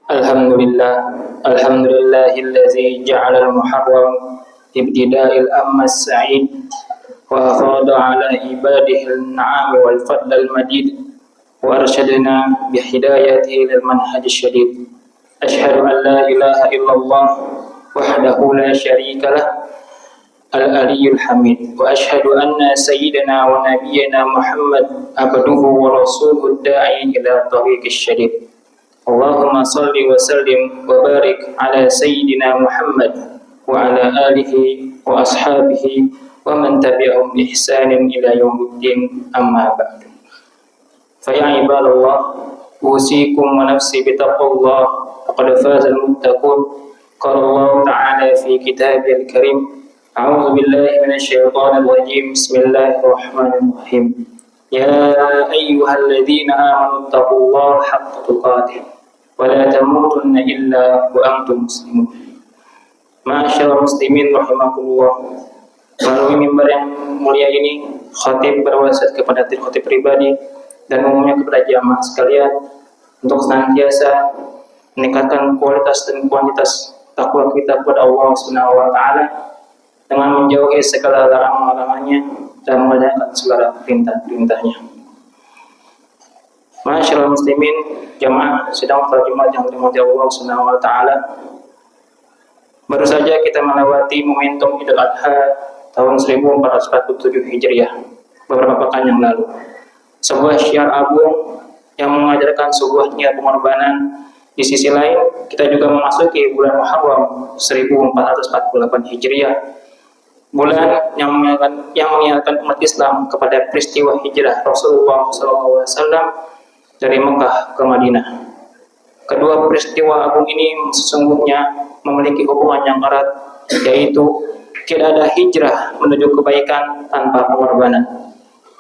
Alhamdulillah, alhamdulillahillazi ja'ala al-muharram ibtida'il amma as-sa'id wa afada ala ibadihi al-na'am wal fadl al-madid wa arsyadana bihidayatihi lil manhaj syadid. Ashhadu an la ilaha illallah wahdahu la syarika lah al-aliyyul hamid wa ashhadu anna sayyidana wa nabiyyana Muhammad abduhu wa rasuluhu da'i ila tariqis syadid. Allahumma salli wa sallim wa barik ala sayyidina Muhammad wa ala alihi wa ashabihi wa man tabi'ahum bi ihsanin ila yaumiddin, amma ba'du. Fa ya ibadallah, usikum wa nafsi bi taqwallah, faqad faza al-muttaqun. Qala Allah ta'ala fi kitabil karim, a'udzu billahi minasy syaithanir rajim. Bismillahirrahmanirrahim. Ya ayyuhalladzina amanu taqullaha haqqa tuqatih wa la tamutunna illa wa antum muslimun. Ma'asyiral muslimin rahimakumullah. Melalui mimbar yang mulia ini, khatib berwasiat kepada diri khatib pribadi dan umumnya kepada jamaah sekalian untuk senantiasa meningkatkan kualitas dan kuantitas takwa kita kepada Allah Subhanahu wa taala dengan menjauhi segala larangan-larangannya dan mengerjakan segala perintah-perintahnya. Ma'asyiral muslimin, jamaah sidang salat Jumat yang dirahmati Allah Subhanahu wa taala. Baru saja kita melewati momentum Idul Adha tahun 1447 Hijriah beberapa pekan yang lalu. Sebuah syiar agung yang mengajarkan sebuah niat pengorbanan. Di sisi lain, kita juga memasuki bulan Muharram 1448 Hijriah, bulan yang mengingatkan umat Islam kepada peristiwa hijrah Rasulullah SAW dari Mekah ke Madinah. Kedua peristiwa agung ini sesungguhnya memiliki hubungan yang erat, yaitu tidak ada hijrah menuju kebaikan tanpa pengorbanan,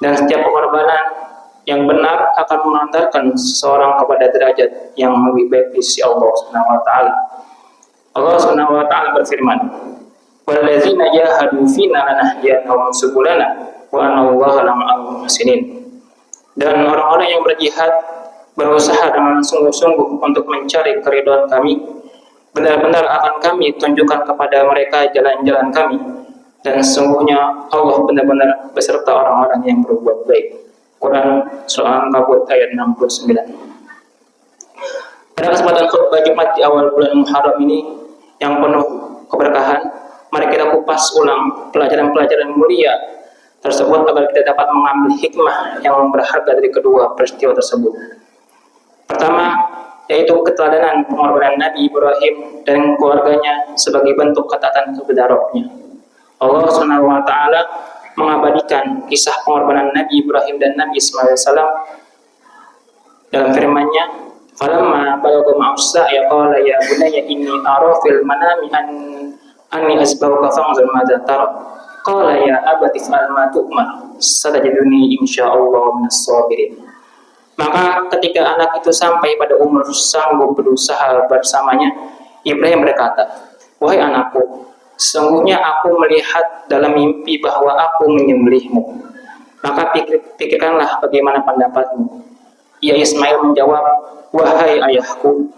dan setiap pengorbanan yang benar akan mengantarkan seseorang kepada derajat yang lebih baik di sisi Allah Subhanahu wa taala. Allah Subhanahu wa taala berfirman, "Wallazina jahadu fina lanahdiyannahum subulana wa anallaha lama'al muhsinin." Dan orang-orang yang berjihad berusaha dengan sungguh-sungguh untuk mencari keridhaan kami, benar-benar akan kami tunjukkan kepada mereka jalan-jalan kami, dan sesungguhnya Allah benar-benar beserta orang-orang yang berbuat baik. Quran Surah Al-Ankabut ayat 69. Pada kesempatan khutbah Jumat di awal bulan Muharram ini yang penuh keberkahan, mari kita kupas ulang pelajaran-pelajaran mulia tersebut agar kita dapat mengambil hikmah yang berharga dari kedua peristiwa tersebut. Pertama, yaitu keteladanan pengorbanan Nabi Ibrahim dan keluarganya sebagai bentuk ketaatan kepada Rabb-Nya. Allah Subhanahu wa taala mengabadikan kisah pengorbanan Nabi Ibrahim dan Nabi Ismail salam dalam firman-Nya, "Falamma balagha ma'as sa'ya qala ya bunayya inni ara fil manami anni asbahuka fanzur madza tara." Qala ya abati fa'al ma tu'mar satajiduni insyaallah minas sabirin. Maka ketika anak itu sampai pada umur sanggup berusaha bersamanya, Ibrahim berkata, "Wahai anakku, sesungguhnya aku melihat dalam mimpi bahwa aku menyembelihmu. Maka pikirkanlah bagaimana pendapatmu." Ia Ismail menjawab, "Wahai ayahku,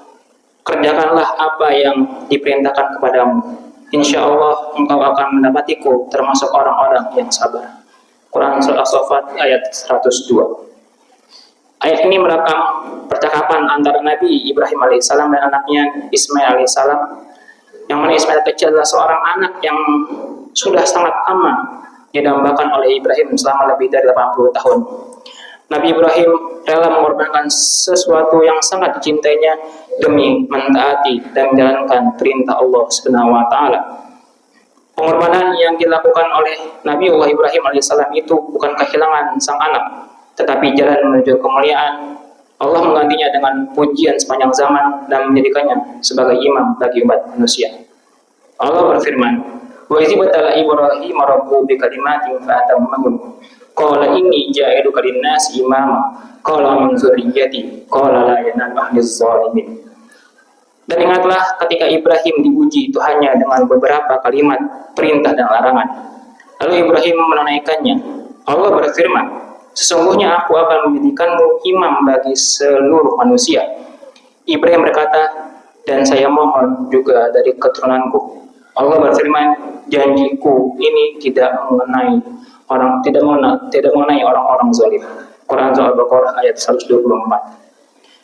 kerjakanlah apa yang diperintahkan kepadamu. Insya Allah engkau akan mendapatiku termasuk orang-orang yang sabar." Quran Surah As-Saffat ayat 102. Ayat ini merekam percakapan antara Nabi Ibrahim alaihissalam dan anaknya Ismail alaihissalam, yang mana Ismail kecil adalah seorang anak yang sudah sangat aman didambakan oleh Ibrahim selama lebih dari 80 tahun. Nabi Ibrahim rela mengorbankan sesuatu yang sangat dicintainya demi mentaati dan menjalankan perintah Allah Subhanahu wa taala. Pengorbanan yang dilakukan oleh Nabi Allah Ibrahim alaihissalam itu bukan kehilangan sang anak, tetapi jalan menuju kemuliaan. Allah menggantinya dengan pujian sepanjang zaman dan menjadikannya sebagai imam bagi umat manusia. Allah berfirman, "Wa idh batala Ibrahim rabbuhu bikalimatin fa'atammahun. Qala inni ja'iluka lin-nasi imama. Qala min dzurriyyati. Qala la yanalu ahliz zalimin." Dan ingatlah ketika Ibrahim diuji Tuhannya dengan beberapa kalimat perintah dan larangan. Lalu Ibrahim menunaikannya. Allah berfirman, "Sesungguhnya aku akan menjadikanmu imam bagi seluruh manusia." Ibrahim berkata, dan saya mohon juga dari keturunanku. Allah berfirman, janjiku ini tidak mengenai orang-orang zalim. Quran Surah Al-Baqarah ayat 124.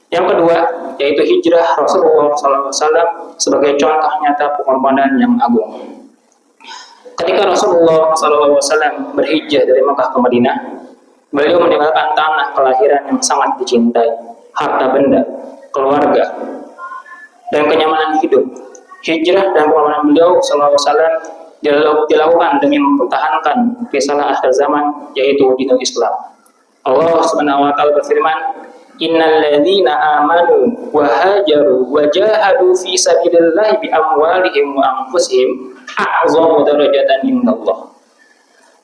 Yang kedua, yaitu hijrah Rasulullah SAW sebagai contoh nyata pengorbanan yang agung. Ketika Rasulullah SAW berhijrah dari Makkah ke Madinah, beliau meninggalkan tanah kelahiran yang sangat dicintai, harta benda, keluarga, dan kenyamanan hidup. Hijrah dan pengorbanan beliau SAW dilakukan demi mempertahankan risalah akhir zaman, yaitu dinul Islam. Allah Subhanahu wa taala berfirman, innal ladzina amanu wa hajaru wa jahadu fi sabilillahi bi amwalihim wa anfusihim a'zamu darajatan indallah.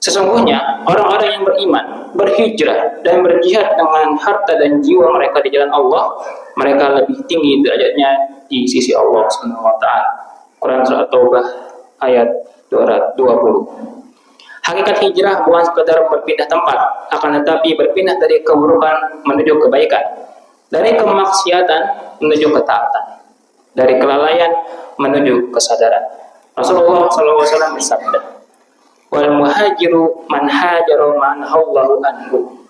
Sesungguhnya orang-orang yang beriman, berhijrah dan berjihad dengan harta dan jiwa mereka di jalan Allah, mereka lebih tinggi derajatnya di sisi Allah Subhanahu wa taala. Quran Surah At-Taubah ayat 220. Hakikat hijrah bukan sekedar berpindah tempat, akan tetapi berpindah dari keburukan menuju kebaikan, dari kemaksiatan menuju ketaatan, dari kelalaian menuju kesadaran. Rasulullah SAW bersabda, wal muhajiru man hajara man Allahu anhu.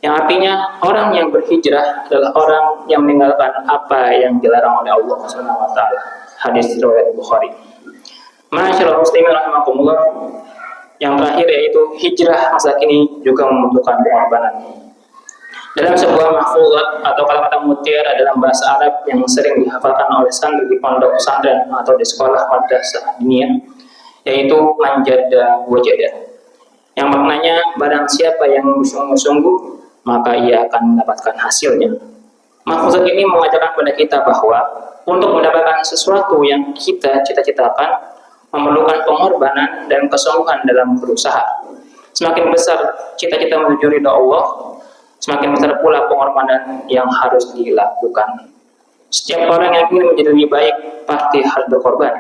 Yang artinya orang yang berhijrah adalah orang yang meninggalkan apa yang dilarang oleh Allah Subhanahu wa taala. Hadis riwayat Bukhari. Masyaallah muslimin rahimakumullah. Yang terakhir yaitu hijrah masa kini juga membutuhkan pengorbanan. Dalam sebuah mahfuzat atau kata-kata mutiara dalam bahasa Arab yang sering dihafalkan oleh santri di pondok pesantren atau di sekolah madrasah diniyah, yaitu manjada wajada, yang maknanya barang siapa yang bersungguh-sungguh maka ia akan mendapatkan hasilnya. Mahfuzat ini mengajarkan kepada kita bahwa untuk mendapatkan sesuatu yang kita cita-citakan memerlukan pengorbanan dan kesungguhan dalam berusaha. Semakin besar cita-cita menuju ridha Allah, semakin besar pula pengorbanan yang harus dilakukan. Setiap orang yang ingin menjadi lebih baik pasti harus berkorban.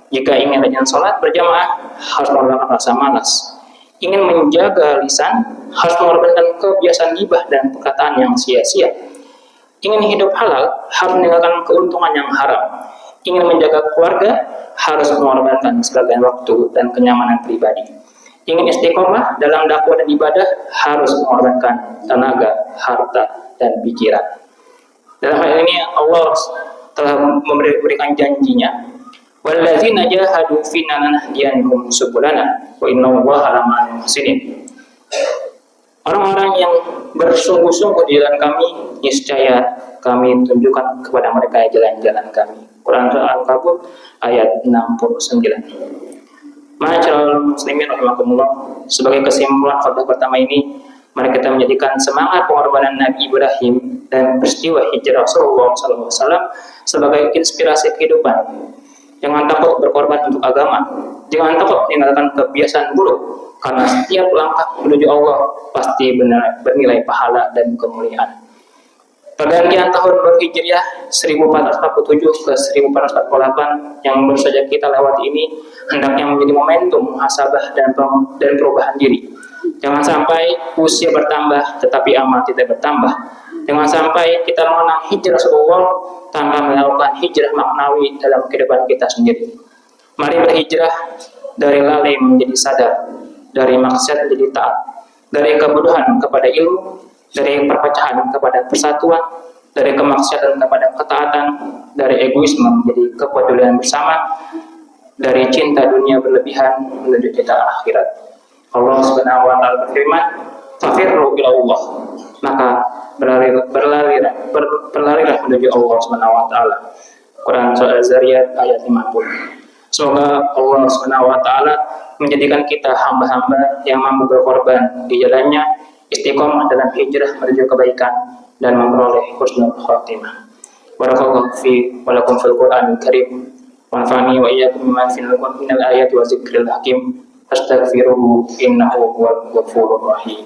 Jika ingin rajin sholat berjamaah, harus mengorbankan rasa malas. Ingin menjaga lisan, harus mengorbankan kebiasaan gibah dan perkataan yang sia-sia. Ingin hidup halal, harus meninggalkan keuntungan yang haram. Ingin menjaga keluarga, harus mengorbankan sebagian waktu dan kenyamanan pribadi. Ingin istiqomah dalam dakwah dan ibadah, harus mengorbankan tenaga, harta, dan pikiran. Dalam hal ini Allah telah memberikan janjinya, wallazina jahadu fina lanahdiyannahum subulana wa innallaha lama'al muhsinin. Orang-orang yang bersungguh-sungguh di jalan kami, niscaya kami tunjukkan kepada mereka jalan-jalan kami. Quran Surah Al-Kabut ayat 69. Ma'asyiral muslimin rahimakumullah, sebagai kesimpulan khutbah pertama ini, mari kita menjadikan semangat pengorbanan Nabi Ibrahim dan peristiwa hijrah Rasulullah SAW sebagai inspirasi kehidupan. Jangan takut berkorban untuk agama, jangan takut meninggalkan kebiasaan buruk, karena setiap langkah menuju Allah pasti bernilai pahala dan kemuliaan. Pergantian tahun berhijriah 1447 ke 1448 yang baru saja kita lewati ini hendaknya menjadi momentum muhasabah dan perubahan diri. Jangan sampai usia bertambah tetapi amal tidak bertambah. Jangan sampai kita mengenang hijrah Rasulullah tanpa melakukan hijrah maknawi dalam kehidupan kita sendiri. Mari berhijrah dari lalai menjadi sadar, dari maksiat menjadi taat, dari kebodohan kepada ilmu, dari perpecahan kepada persatuan, dari kemaksiatan kepada ketaatan, dari egoisme menjadi kepedulian bersama, dari cinta dunia berlebihan menuju cinta akhirat. Allah Subhanahu wa taala berfirman, "Fafirru ila Allah." Maka berlarilah menuju Allah Subhanahu wa taala. Quran Surah Az-Zariyat ayat 50. Semoga Allah Subhanahu wa taala menjadikan kita hamba-hamba yang mampu berkorban di jalannya, istiqomah dalam hijrah menuju kebaikan dan memperoleh husnul khatimah. Barakallahu fi wa lakum fil Qur'anil Karim wa nafa'ani wa iyyakum bima fihi minal ayati wa dzikril hakim. Astaghfiruhu innahu huwal ghafurur rahim.